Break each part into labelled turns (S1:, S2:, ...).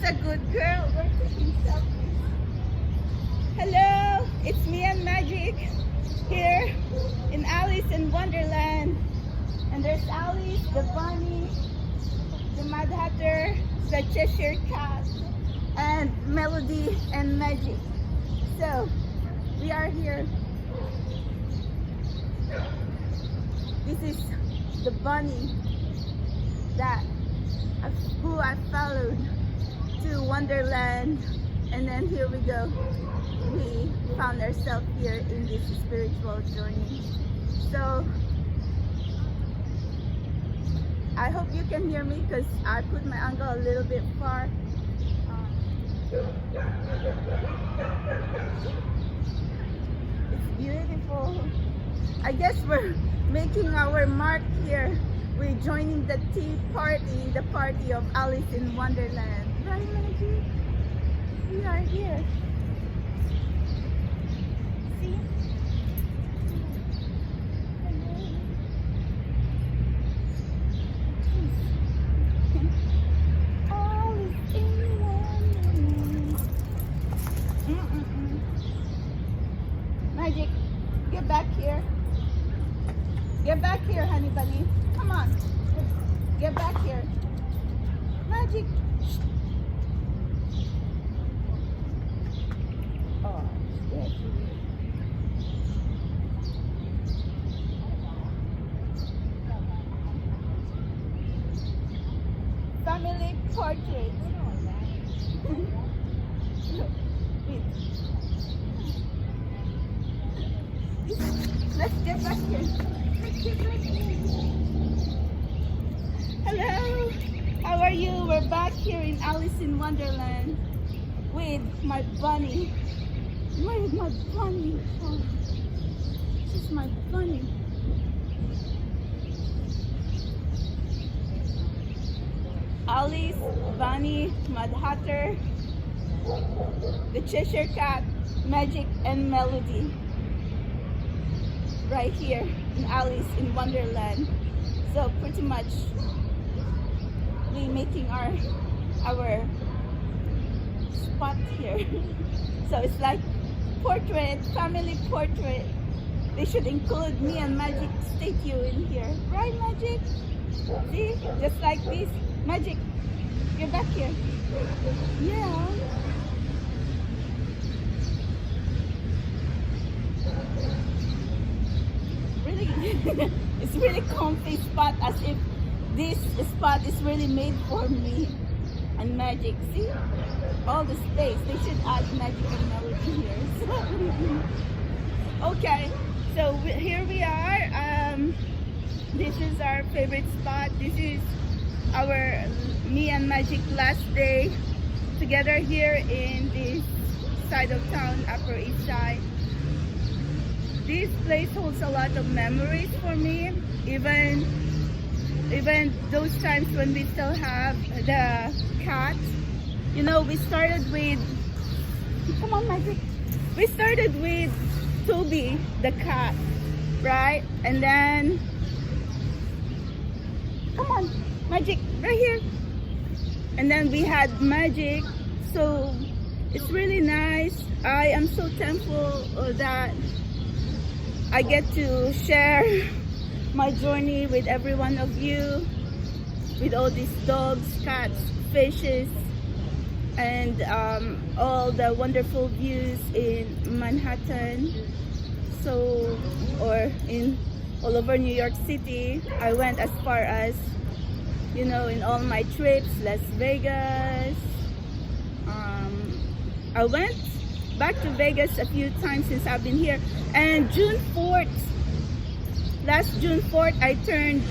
S1: a good girl. We're taking selfies. Hello, it's me and Magic here in Alice in Wonderland. And there's Alice, the bunny, the Mad Hatter, the Cheshire Cat, and Melody and Magic. So, we are here. This is the bunny who I followed to Wonderland, and then here we go. We found ourselves here in this spiritual journey. So I hope you can hear me because I put my angle a little bit far. It's beautiful. I guess we're making our mark here. We're joining the tea party, the party of Alice in Wonderland. Right, Magic? We are here. See? Alice in Wonderland. Magic, get back here. Get back here, honey bunny. Come on. Get back here. Magic. Oh, there she is. Family portrait. Let's get back here. Hello, how are you? We're back here in Alice in Wonderland with my bunny. Where is my bunny? Oh, this is my bunny. Alice, Bunny, Mad Hatter, the Cheshire Cat, Magic, and Melody. Right here in Alice in Wonderland. So pretty much we making our spot here. So it's like portrait, family portrait. They should include me and Magic statue in here. Right, Magic? See? Just like this. Magic, get back here. Yeah. It's really comfy spot, as if this spot is really made for me and Magic. See, all the space. They should add Magic and Melody here. Okay, so here we are. This is our favorite spot. This is our me and Magic last day together here in this side of town, Upper East Side. This place holds a lot of memories for me, even those times when we still have the cat. You know, we started with, come on Magic, we started with Toby the cat, right? And then, come on Magic, right here. And then we had Magic, so it's really nice. I am so thankful that I get to share my journey with every one of you, with all these dogs, cats, fishes, and all the wonderful views in Manhattan, so, or in all over New York City. I went as far as, you know, in all my trips, Las Vegas. I went back to Vegas a few times since I've been here. And June 4th, last June 4th, I turned,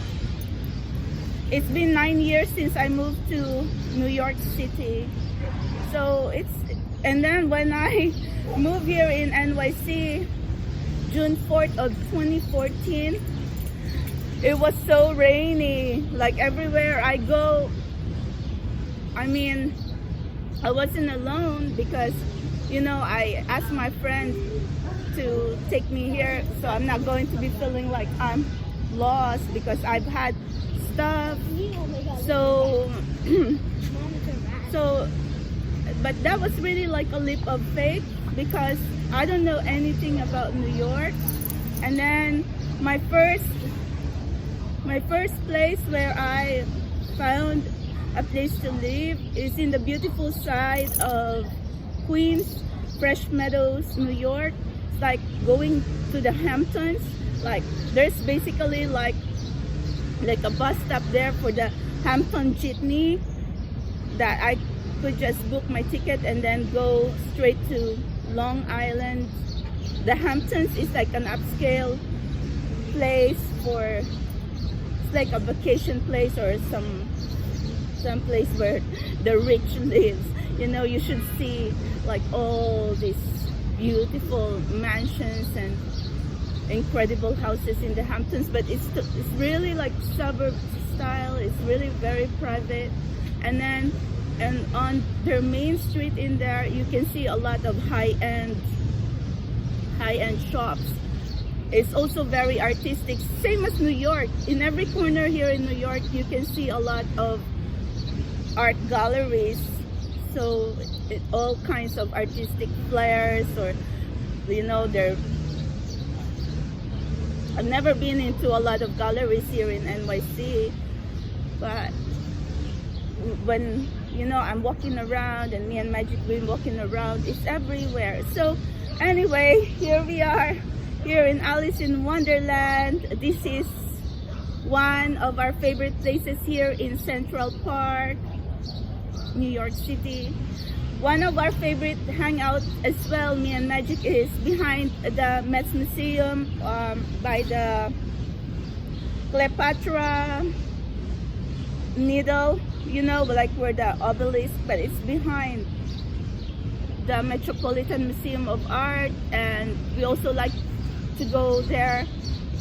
S1: it's been 9 years since I moved to New York City. So it's, and then when I moved here in NYC, June 4th of 2014, it was so rainy. Like everywhere I go, I mean, I wasn't alone because, you know, I asked my friend to take me here, so I'm not going to be feeling like I'm lost because I've had stuff. So but that was really like a leap of faith because I don't know anything about New York. And then my first place where I found a place to live is in the beautiful side of Queens, Fresh Meadows, New York. It's like going to the Hamptons. Like there's basically like a bus stop there for the Hampton Jitney that I could just book my ticket and then go straight to Long Island. The Hamptons is like an upscale place for, it's like a vacation place or some place where the rich lives. You know, you should see like all these beautiful mansions and incredible houses in the Hamptons, but it's really like suburb style. It's really very private. And then on their main street in there, you can see a lot of high-end shops. It's also very artistic, same as New York. In every corner here in New York, you can see a lot of art galleries. So all kinds of artistic flares, or you know, I've never been into a lot of galleries here in NYC, but when, you know, I'm walking around, and me and Magic been walking around, it's everywhere. So anyway, here we are, here in Alice in Wonderland. This is one of our favorite places here in Central Park, New York City. One of our favorite hangouts as well, me and Magic, is behind the Metz Museum, by the Cleopatra Needle, you know, like where the obelisk, but it's behind the Metropolitan Museum of Art. And we also like to go there.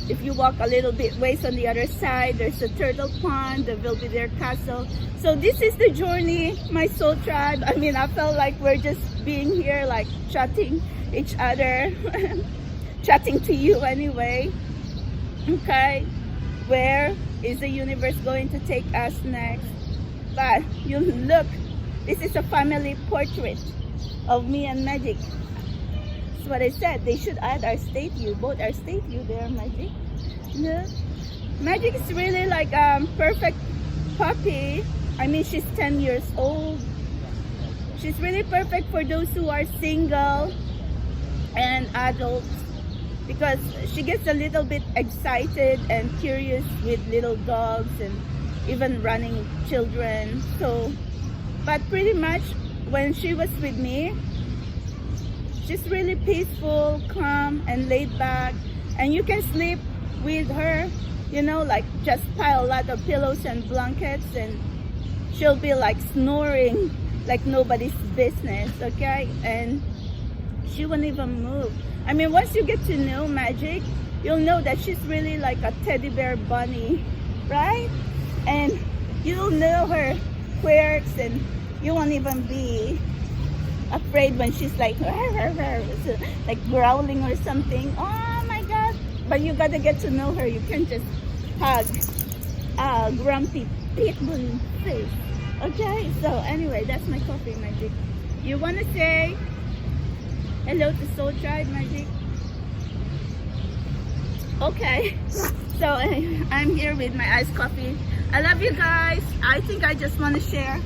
S1: If you walk a little bit ways on the other side, there's a turtle pond, the Belvedere Castle. So this is the journey, my soul tribe. I mean, I felt like we're just being here, like chatting each other, chatting to you anyway. Okay, where is the universe going to take us next? But you look, this is a family portrait of me and Magic. That's what I said. They should add our state view, both our state view there, Magic. Yeah. Magic is really like a perfect puppy. I mean, she's 10 years old. She's really perfect for those who are single and adults, because she gets a little bit excited and curious with little dogs and even running children. So, but pretty much when she was with me, she's really peaceful, calm, and laid back. And you can sleep with her, you know, like just pile a lot of pillows and blankets, and she'll be like snoring like nobody's business, okay? And she won't even move. I mean, once you get to know Magic, you'll know that she's really like a teddy bear bunny, right? And you'll know her quirks, and you won't even be afraid when she's like like growling or something. Oh my god. But you gotta get to know her. You can't just hug a grumpy pitbull face. Okay, so anyway, that's my coffee, Magic. You wanna say hello to Soul Tribe, Magic? Okay, so I'm here with my iced coffee. I love you guys. I think I just want to share